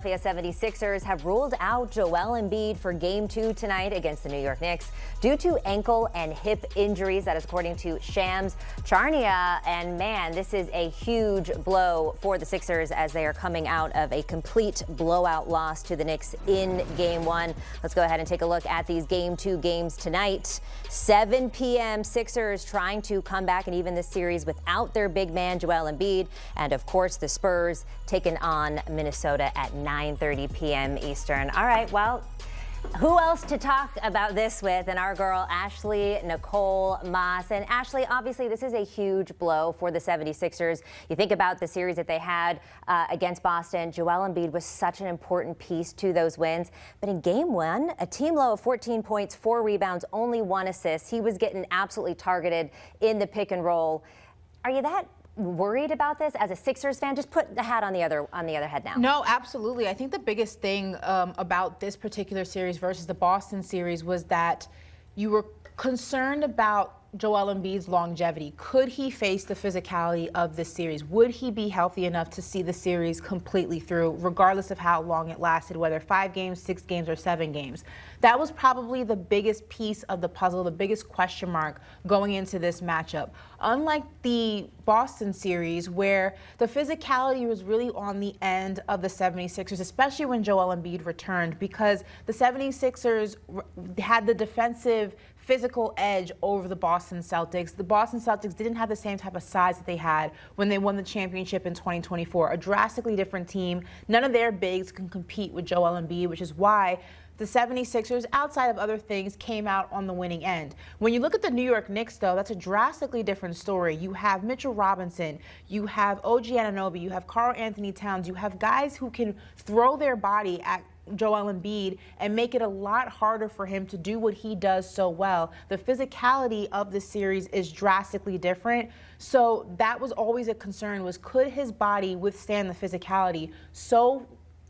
The 76ers have ruled out Joel Embiid for Game 2 tonight against the New York Knicks due to ankle and hip injuries. That is according to Shams Charania. And man, this is a huge blow for the Sixers as they are coming out of a complete blowout loss to the Knicks in Game 1. Let's go ahead and take a look at these Game 2 games tonight. 7 p.m. Sixers trying to come back and even this series without their big man Joel Embiid. And of course, the Spurs taking on Minnesota at 9:30 p.m. Eastern. All right, well, who else to talk about this with than our girl Ashley Nicole Moss. And Ashley, obviously this is a huge blow for the 76ers. You think about the series that they had against Boston. Joel Embiid was such an important piece to those wins. But in Game 1, a team low of 14 points, 4 rebounds, only 1 assist. He was getting absolutely targeted in the pick and roll. Are you that worried about this as a Sixers fan? Just put the hat on the other head now. No, absolutely. I think the biggest thing about this particular series versus the Boston series was that you were concerned about Joel Embiid's longevity. Could he face the physicality of this series? Would he be healthy enough to see the series completely through, regardless of how long it lasted, whether 5 games, 6 games, or 7 games? That was probably the biggest piece of the puzzle, the biggest question mark going into this matchup. Unlike the Boston series, where the physicality was really on the end of the 76ers, especially when Joel Embiid returned, because the 76ers had the defensive physical edge over the Boston Celtics. The Boston Celtics didn't have the same type of size that they had when they won the championship in 2024. A drastically different team. None of their bigs can compete with Joel Embiid, which is why the 76ers, outside of other things, came out on the winning end. When you look at the New York Knicks, though, that's a drastically different story. You have Mitchell Robinson, you have OG Anunoby, you have Karl Anthony Towns, you have guys who can throw their body at Joel Embiid and make it a lot harder for him to do what he does so well. The physicality of the series is drastically different. So that was always a concern, was could his body withstand the physicality so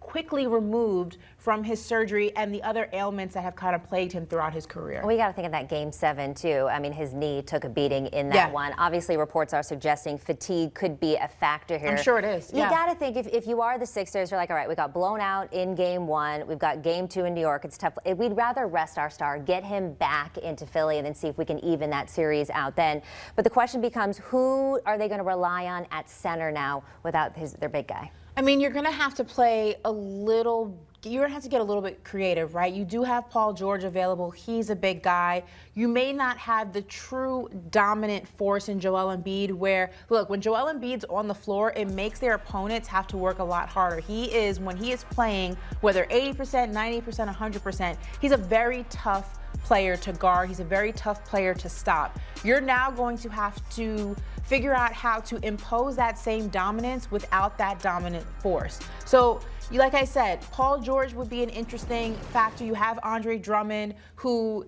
quickly removed from his surgery and the other ailments that have kind of plagued him throughout his career. We got to think of that Game 7 too. I mean, his knee took a beating in that one. Obviously, reports are suggesting fatigue could be a factor here. I'm sure it is. You got to think if you are the Sixers, you're like, all right, we got blown out in Game 1. We've got Game 2 in New York. It's tough. We'd rather rest our star, get him back into Philly, and then see if we can even that series out then. But the question becomes, who are they going to rely on at center now without their big guy? I mean, you're going to have to play a little. You're going to have to get a little bit creative, right? You do have Paul George available. He's a big guy. You may not have the true dominant force in Joel Embiid where, look, when Joel Embiid's on the floor, it makes their opponents have to work a lot harder. When he is playing, whether 80%, 90%, 100%, he's a very tough player to guard. He's a very tough player to stop. You're now going to have to figure out how to impose that same dominance without that dominant force. So, like I said, Paul George would be an interesting factor. You have Andre Drummond, who,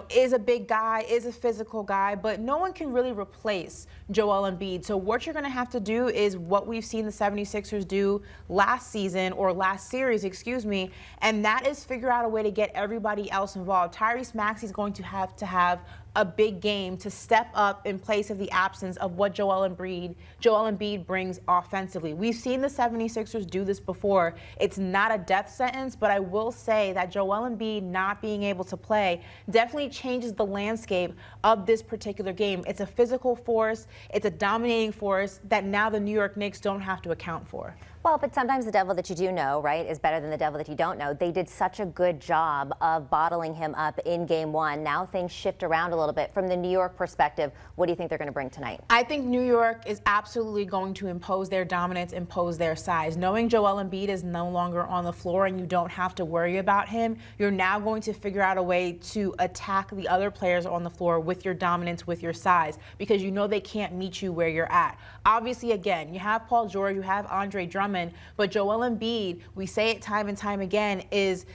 is a big guy, is a physical guy, but no one can really replace Joel Embiid. So what you're going to have to do is what we've seen the 76ers do last season, or last series, and that is figure out a way to get everybody else involved. Tyrese Maxey's going to have a big game to step up in place of the absence of what Joel Embiid brings offensively. We've seen the 76ers do this before. It's not a death sentence, but I will say that Joel Embiid not being able to play definitely changes the landscape of this particular game. It's a physical force. It's a dominating force that now the New York Knicks don't have to account for. Well, but sometimes the devil that you do know, right, is better than the devil that you don't know. They did such a good job of bottling him up in Game 1. Now things shift around a little bit. From the New York perspective, what do you think they're going to bring tonight? I think New York is absolutely going to impose their dominance, impose their size. Knowing Joel Embiid is no longer on the floor and you don't have to worry about him, you're now going to figure out a way to attack the other players on the floor with your dominance, with your size, because you know they can't meet you where you're at. Obviously, again, you have Paul George, you have Andre Drummond, but Joel Embiid, we say it time and time again, is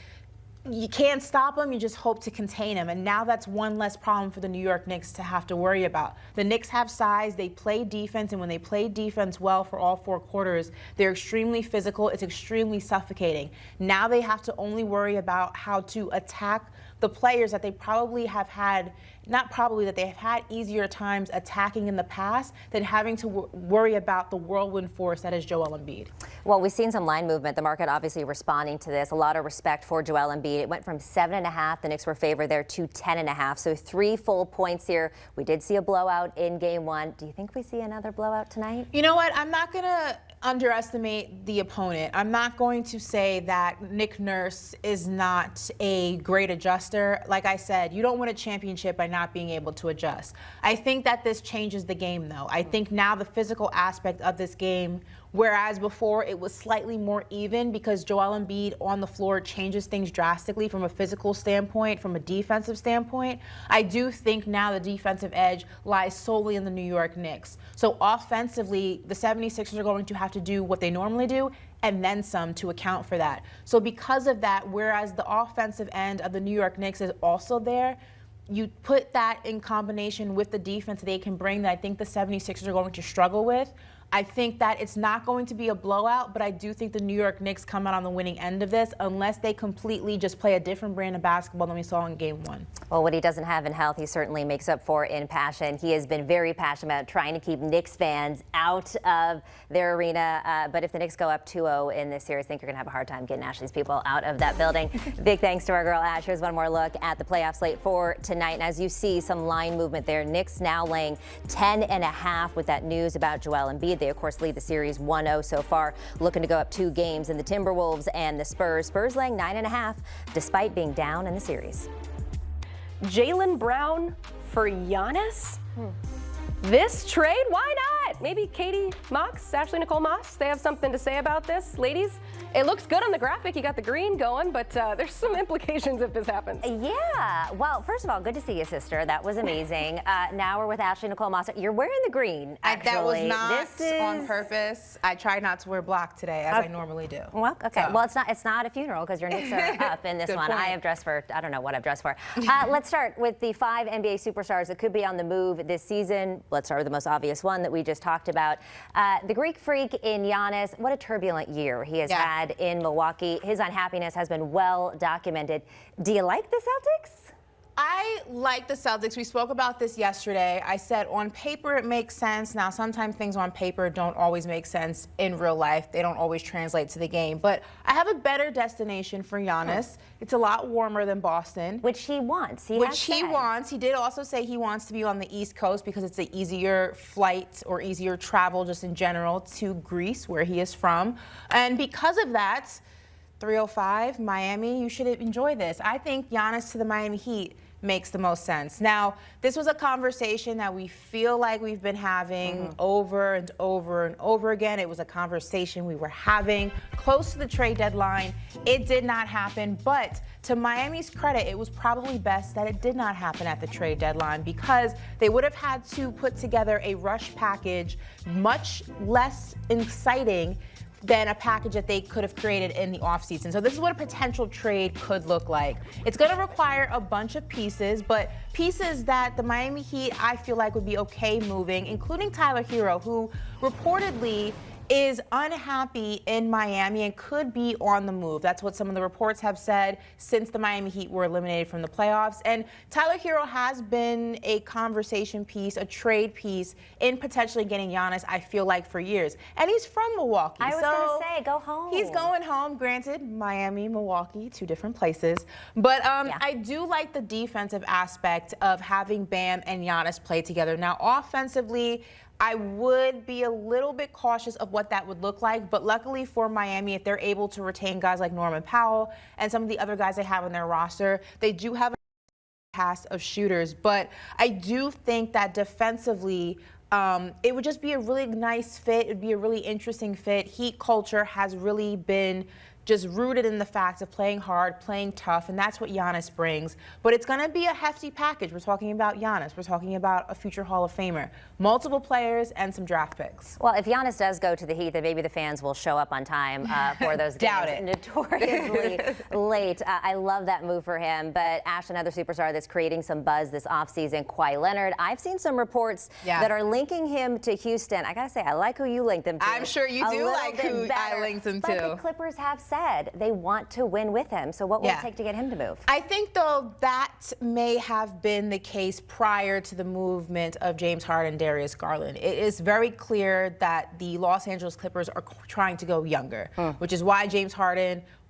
you can't stop him, you just hope to contain him. And now that's one less problem for the New York Knicks to have to worry about. The Knicks have size, they play defense, and when they play defense well for all 4 quarters, they're extremely physical, it's extremely suffocating. Now they have to only worry about how to attack the players that they probably have had, not probably, that they have had easier times attacking in the past than having to worry about the whirlwind force that is Joel Embiid. Well, we've seen some line movement. The market obviously responding to this. A lot of respect for Joel Embiid. It went from 7.5, the Knicks were favored there, to 10.5. So 3 full points here. We did see a blowout in game 1. Do you think we see another blowout tonight? You know what? I'm not going to underestimate the opponent. I'm not going to say that Nick Nurse is not a great adjuster. Like I said, you don't win a championship by not being able to adjust. I think that this changes the game, though. I think now the physical aspect of this game, whereas before it was slightly more even because Joel Embiid on the floor changes things drastically from a physical standpoint, from a defensive standpoint, I do think now the defensive edge lies solely in the New York Knicks. So offensively, the 76ers are going to have to do what they normally do and then some to account for that. So because of that, whereas the offensive end of the New York Knicks is also there, you put that in combination with the defense they can bring that I think the 76ers are going to struggle with. I think that it's not going to be a blowout, but I do think the New York Knicks come out on the winning end of this unless they completely just play a different brand of basketball than we saw in game 1. Well, what he doesn't have in health, he certainly makes up for in passion. He has been very passionate about trying to keep Knicks fans out of their arena. But if the Knicks go up 2-0 in this series, I think you're going to have a hard time getting Ashley's people out of that building. Big thanks to our girl Ash. Here's one more look at the playoff slate for tonight. And as you see, some line movement there. Knicks now laying 10.5 with that news about Joel Embiid. They, of course, lead the series 1-0 so far, looking to go up 2 games in the Timberwolves and the Spurs. Spurs laying 9.5 despite being down in the series. Jaylen Brown for Giannis? This trade? Why not? Maybe Katie Mox, Ashley Nicole Moss, they have something to say about this. Ladies, it looks good on the graphic. You got the green going, but there's some implications if this happens. Yeah. Well, first of all, good to see you, sister. That was amazing. Now we're with Ashley Nicole Moss. You're wearing the green, actually. That was not on purpose. I tried not to wear black today, as I normally do. Well, okay. So. Well, it's not a funeral because your Knicks are up in this Good one. point. I have dressed for, I don't know what I've dressed for. Let's start with the 5 NBA superstars that could be on the move this season. Let's start with the most obvious one that we just talked about. The Greek freak in Giannis. What a turbulent year he has had in Milwaukee. His unhappiness has been well documented. Do you like the Celtics? I like the Celtics. We spoke about this yesterday. I said on paper it makes sense. Now, sometimes things on paper don't always make sense in real life. They don't always translate to the game. But I have a better destination for Giannis. It's a lot warmer than Boston. Which he wants. He wants. He did also say he wants to be on the East Coast because it's an easier flight or easier travel just in general to Greece, where he is from. And because of that, 305, Miami, you should enjoy this. I think Giannis to the Miami Heat makes the most sense. Now, this was a conversation that we feel like we've been having over and over and over again. It was a conversation we were having close to the trade deadline. It did not happen, but to Miami's credit, it was probably best that it did not happen at the trade deadline because they would have had to put together a rush package much less exciting than a package that they could have created in the offseason. So this is what a potential trade could look like. It's going to require a bunch of pieces, but pieces that the Miami Heat, I feel like, would be okay moving, including Tyler Hero, who reportedly is unhappy in Miami and could be on the move. That's what some of the reports have said since the Miami Heat were eliminated from the playoffs. And Tyler Hero has been a conversation piece, a trade piece in potentially getting Giannis, I feel like, for years. And he's from Milwaukee. I was going to say, go home. He's going home. Granted, Miami, Milwaukee, 2 different places. But I do like the defensive aspect of having Bam and Giannis play together. Now, offensively, I would be a little bit cautious of what that would look like, but luckily for Miami, if they're able to retain guys like Norman Powell and some of the other guys they have on their roster, they do have a cast of shooters. But I do think that defensively, it would just be a really nice fit. It would be a really interesting fit. Heat culture has really been just rooted in the fact of playing hard, playing tough, and that's what Giannis brings. But it's going to be a hefty package. We're talking about Giannis. We're talking about a future Hall of Famer, multiple players, and some draft picks. Well, if Giannis does go to the Heat, then maybe the fans will show up on time for those games. Doubt it. Notoriously late. I love that move for him. But Ash, another superstar that's creating some buzz this offseason, Kawhi Leonard. I've seen some reports that are linking him to Houston. I got to say, I like who you linked him to. I'm sure you do like who I linked him to. But the Clippers have said they want to win with him. So what will it take to get him to move? I think, though, that may have been the case prior to the movement of James Harden and Darius Garland. It is very clear that the Los Angeles Clippers are trying to go younger, which is why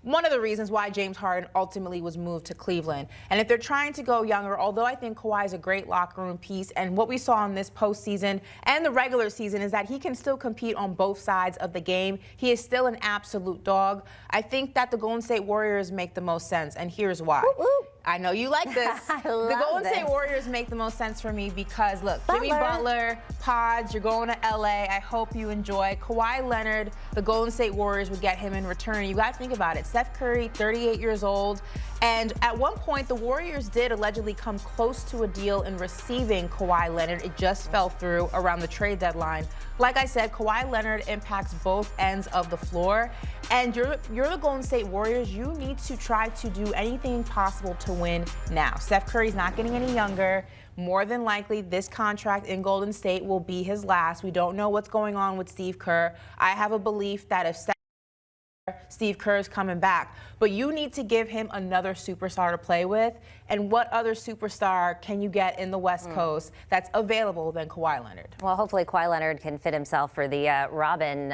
one of the reasons why James Harden ultimately was moved to Cleveland. And if they're trying to go younger, although I think Kawhi is a great locker room piece, and what we saw in this postseason and the regular season is that he can still compete on both sides of the game. He is still an absolute dog. I think that the Golden State Warriors make the most sense, and here's why. Woo, woo. I know you like this. The Golden State Warriors make the most sense for me because, look, Jimmy Butler, Pods, you're going to LA. I hope you enjoy. Kawhi Leonard, the Golden State Warriors would get him in return. You got to think about it. Steph Curry, 38 years old. And at one point, the Warriors did allegedly come close to a deal in receiving Kawhi Leonard. It just fell through around the trade deadline. Like I said, Kawhi Leonard impacts both ends of the floor. And you're the Golden State Warriors. You need to try to do anything possible to win now. Steph Curry's not getting any younger. More than likely, this contract in Golden State will be his last. We don't know what's going on with Steve Kerr. I have a belief that if Steve Kerr's coming back, but you need to give him another superstar to play with. And what other superstar can you get in the West Coast that's available than Kawhi Leonard? Well, hopefully Kawhi Leonard can fit himself for the Robin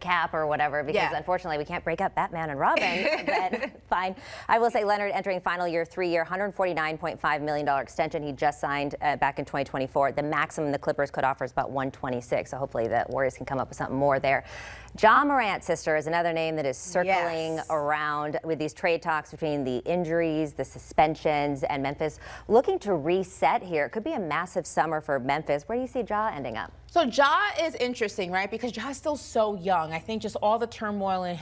cap or whatever, because unfortunately we can't break up Batman and Robin. But fine. I will say Leonard entering final year, 3-year, $149.5 million extension. He just signed back in 2024. The maximum the Clippers could offer is about $126. So hopefully the Warriors can come up with something more there. Ja Morant's sister is another name that is circling around with these trade talks between the injuries, the suspensions, and Memphis looking to reset here. It could be a massive summer for Memphis. Where do you see Ja ending up? So Ja is interesting, right? Because Ja is still so young. I think just all the turmoil in